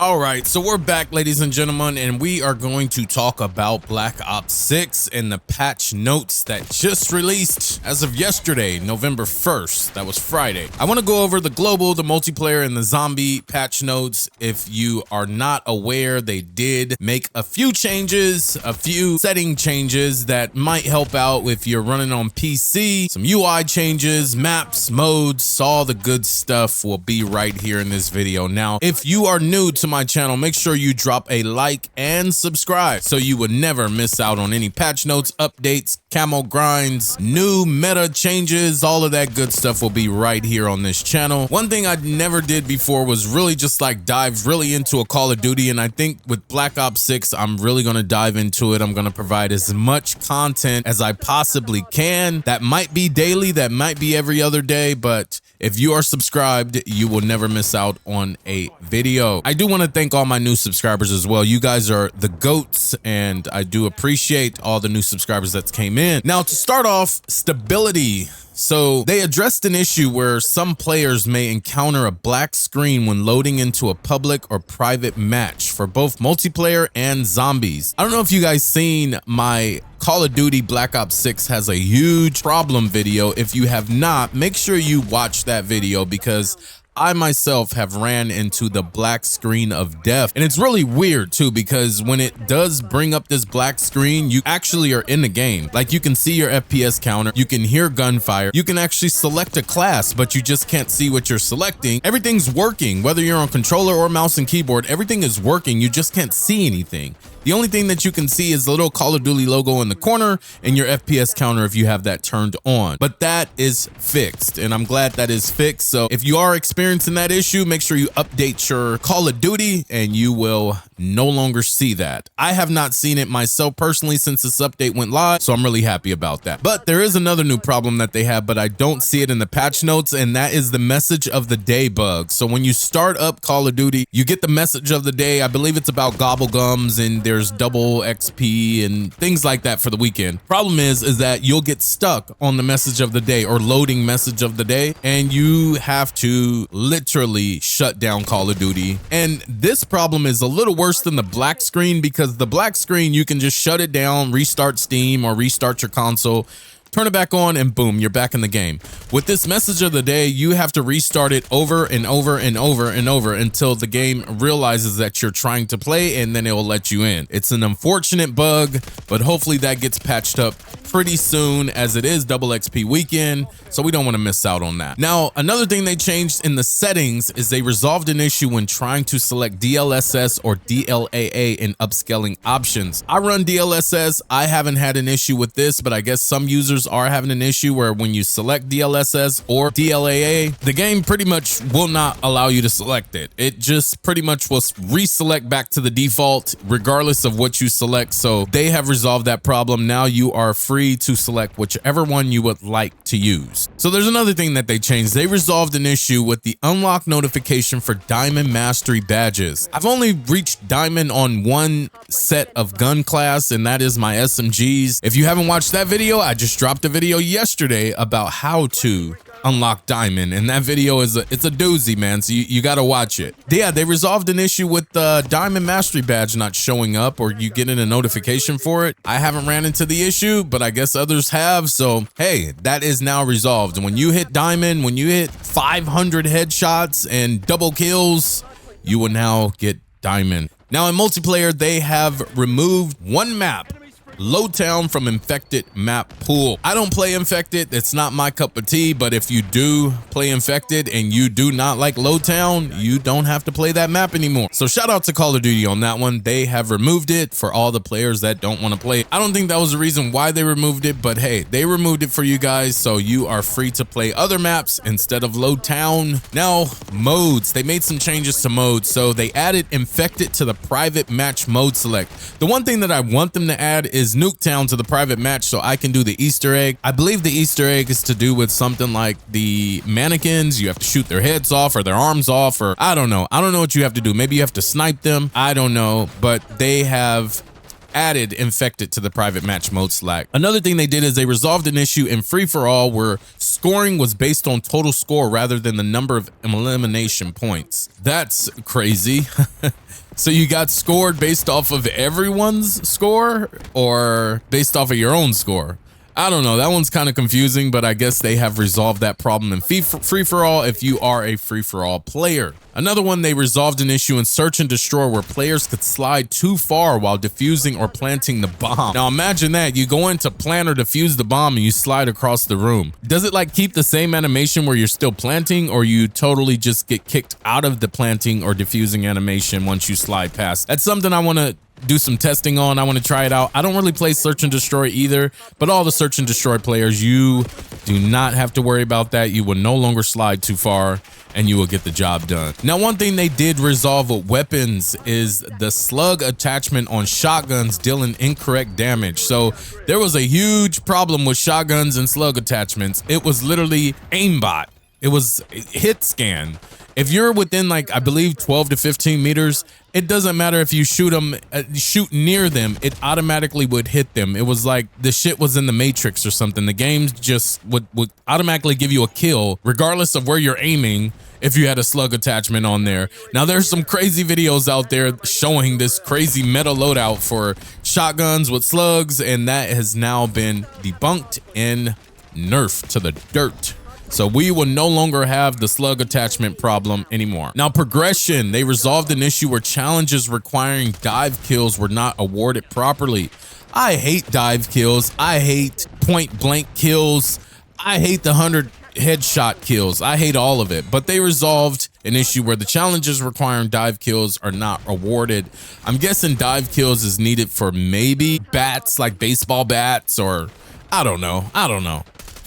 All right, so we're back, ladies and gentlemen, and we are going to talk about Black Ops 6 and the patch notes that just released as of yesterday, November 1st. That was Friday. I want to go over the global, the multiplayer, and the zombie patch notes. If you are not aware, they did make a few changes, a few setting changes that might help out if you're running on PC. Some UI changes, maps, modes, all the good stuff will be right here in this video. Now, if you are new to my channel, make sure you drop a like and subscribe so you would never miss out on any patch notes, updates, camo grinds, new meta changes. All of that good stuff will be right here on this channel. One thing I never did before was really just like dive really into a Call of Duty, and I think with Black Ops 6 I'm really going to dive into it. I'm going to provide as much content as I possibly can. That might be daily, that might be every other day, but if you are subscribed, you will never miss out on a video. I do want to thank all my new subscribers as well. You guys are the GOATs, and I do appreciate all the new subscribers that came in. Now, to start off, stability. So they addressed an issue where some players may encounter a black screen when loading into a public or private match for both multiplayer and zombies. I don't know if you guys seen my Call of Duty Black Ops 6 has a huge problem video. If you have not, make sure you watch that video because I myself have ran into the black screen of death, and it's really weird too because when it does bring up this black screen, you actually are in the game. Like, you can see your FPS counter, you can hear gunfire, you can actually select a class, but you just can't see what you're selecting. Everything's working, whether you're on controller or mouse and keyboard, everything is working. You just can't see anything. The only thing that you can see is the little Call of Duty logo in the corner and your FPS counter if you have that turned on. But that is fixed, and I'm glad that is fixed. So if you are experiencing that issue, make sure you update your Call of Duty and you will no longer see that. I have not seen it myself personally since this update went live, so I'm really happy about that. But there is another new problem that they have, but I don't see it in the patch notes, and that is the message of the day bug. So when you start up Call of Duty, you get the message of the day. I believe it's about gobblegums, and there's double XP and things like that for the weekend. Problem is that you'll get stuck on the message of the day or loading message of the day, and you have to literally shut down Call of Duty. And this problem is a little worse than the black screen because the black screen, you can just shut it down, restart Steam or restart your console, turn it back on, and boom, you're back in the game. With this message of the day, you have to restart it over and over and over and over until the game realizes that you're trying to play, and then it will let you in. It's an unfortunate bug, but hopefully that gets patched up pretty soon as it is double XP weekend, so we don't want to miss out on that. Now, another thing they changed in the settings is they resolved an issue when trying to select DLSS or DLAA in upscaling options. I run DLSS. I haven't had an issue with this, but I guess some users are having an issue where when you select DLSS or DLAA, the game pretty much will not allow you to select it. It just pretty much will reselect back to the default regardless of what you select. So they have resolved that problem. Now you are free to select whichever one you would like to use. So there's another thing that they changed. They resolved an issue with the unlock notification for Diamond Mastery badges. I've only reached Diamond on one set of gun class, and that is my SMGs. If you haven't watched that video, I just dropped a video yesterday about how to unlock Diamond, and that video is it's a doozy, man, so you got to watch it. Yeah, they resolved an issue with the Diamond Mastery badge not showing up or you getting a notification for it. I haven't ran into the issue, but I guess others have, so hey, that is now resolved. When you hit Diamond, when you hit 500 headshots and double kills, you will now get Diamond. Now in multiplayer, they have removed one map, Lowtown, from infected map pool. I don't play infected. It's not my cup of tea, but if you do play infected and you do not like Lowtown, you don't have to play that map anymore. So shout out to Call of Duty on that one. They have removed it for all the players that don't want to play. I don't think that was the reason why they removed it, but hey, they removed it for you guys, so you are free to play other maps instead of Lowtown. Now, modes. They made some changes to modes. So they added infected to the private match mode select. The one thing that I want them to add is Nuketown to the private match so I can do the Easter egg. I believe the Easter egg is to do with something like the mannequins. You have to shoot their heads off or their arms off, or I don't know. I don't know what you have to do. Maybe you have to snipe them. I don't know, but they have added Infected to the private match mode Slack. Another thing they did is they resolved an issue in free-for-all where scoring was based on total score rather than the number of elimination points. That's crazy. So you got scored based off of everyone's score or based off of your own score? I don't know. That one's kind of confusing, but I guess they have resolved that problem in free-for-all if you are a free-for-all player. Another one, they resolved an issue in Search and Destroy where players could slide too far while defusing or planting the bomb. Now imagine that. You go in to plant or defuse the bomb and you slide across the room. Does it like keep the same animation where you're still planting, or you totally just get kicked out of the planting or defusing animation once you slide past? That's something I want to do some testing on. I want to try it out. I don't really play Search and Destroy either, but all the Search and Destroy players, you do not have to worry about that. You will no longer slide too far and you will get the job done. Now, one thing they did resolve with weapons is the slug attachment on shotguns dealing incorrect damage. So there was a huge problem with shotguns and slug attachments. It was literally aimbot. It was hit scan. If you're within, like, I believe 12 to 15 meters, it doesn't matter if you shoot near them, it automatically would hit them. It was like the shit was in the Matrix or something. The game just would automatically give you a kill regardless of where you're aiming if you had a slug attachment on there. Now, there's some crazy videos out there showing this crazy meta loadout for shotguns with slugs, and that has now been debunked and nerfed to the dirt. So we will no longer have the slug attachment problem anymore. Now, progression, they resolved an issue where challenges requiring dive kills were not awarded properly. I hate dive kills. I hate point blank kills. I hate the 100 headshot kills. I hate all of it. But they resolved an issue where the challenges requiring dive kills are not awarded. I'm guessing dive kills is needed for maybe bats, like baseball bats, or I don't know.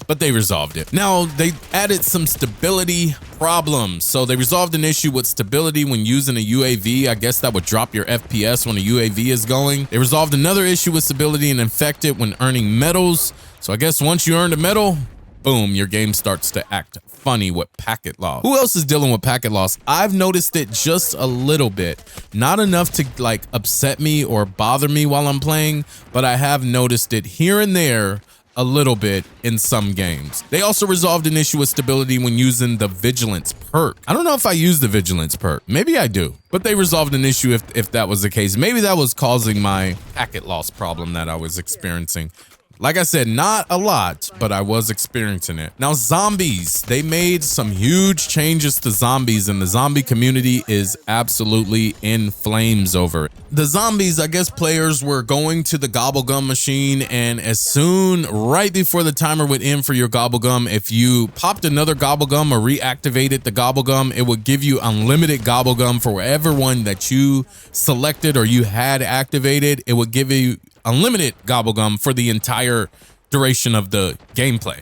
But they resolved it. Now, they added some stability problems. So they resolved an issue with stability when using a UAV. I guess that would drop your FPS when a UAV is going. They resolved another issue with stability and Infected when earning medals. So I guess once you earned a medal, boom, your game starts to act funny with packet loss. Who else is dealing with packet loss? I've noticed it just a little bit. Not enough to like upset me or bother me while I'm playing, but I have noticed it here and there a little bit in some games. They also resolved an issue with stability when using the Vigilance perk. I don't know if I use the Vigilance perk. Maybe I do, but they resolved an issue if that was the case. Maybe that was causing my packet loss problem that I was experiencing. Like I said, not a lot, but I was experiencing it. Now, zombies, they made some huge changes to zombies, and the zombie community is absolutely in flames over it. The zombies, I guess players were going to the gobble gum machine, and as soon, right before the timer would end for your gobble gum, if you popped another gobble gum or reactivated the gobble gum, it would give you unlimited gobble gum for whatever one that you selected or you had activated. It would give you unlimited gobble gum for the entire duration of the gameplay.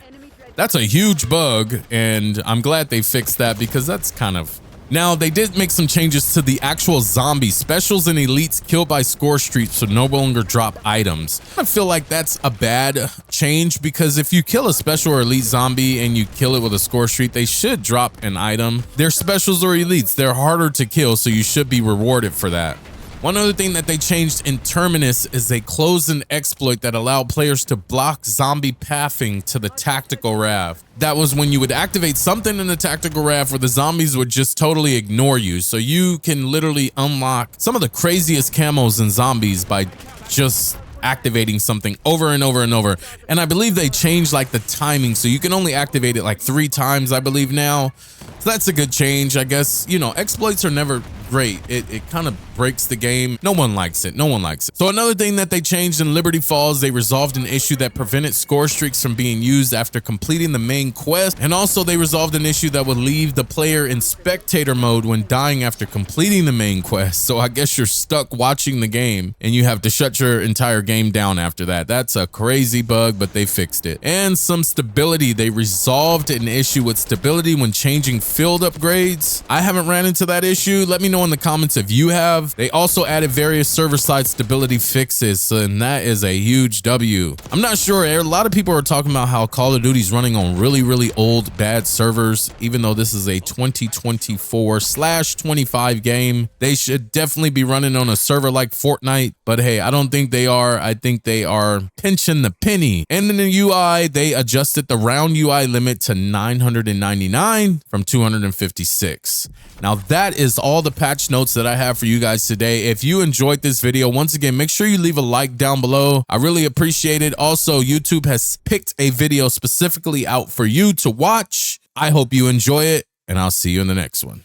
That's a huge bug, and I'm glad they fixed that because that's kind of... Now, they did make some changes to the actual zombie specials and elites killed by score streaks to no longer drop items. I feel like that's a bad change because if you kill a special or elite zombie and you kill it with a score streak, they should drop an item. They're specials or elites. They're harder to kill, so you should be rewarded for that. One other thing that they changed in Terminus is they closed an exploit that allowed players to block zombie pathing to the tactical RAV. That was when you would activate something in the tactical RAV where the zombies would just totally ignore you. So you can literally unlock some of the craziest camos in zombies by just activating something over and over and over. And I believe they changed like the timing, so you can only activate it like 3 times, I believe now. So that's a good change, I guess. You know, exploits are never great. It kind of breaks the game. No one likes it. No one likes it. So another thing that they changed in Liberty Falls, they resolved an issue that prevented score streaks from being used after completing the main quest. And also they resolved an issue that would leave the player in spectator mode when dying after completing the main quest. So I guess you're stuck watching the game and you have to shut your entire game down after that. That's a crazy bug, but they fixed it. And some stability. They resolved an issue with stability when changing field upgrades. I haven't ran into that issue. Let me know know in the comments if you have. They also added various server-side stability fixes, and that is a huge W. I'm not sure. A lot of people are talking about how Call of Duty's running on really old, bad servers, even though this is a 2024/25 game. They should definitely be running on a server like Fortnite, but hey, I don't think they are. I think they are pinching the penny. And in the UI, they adjusted the round UI limit to 999 from 256. Now that is all the patch notes that I have for you guys today. If you enjoyed this video, once again, make sure you leave a like down below. I really appreciate it. Also, YouTube has picked a video specifically out for you to watch. I hope you enjoy it, and I'll see you in the next one.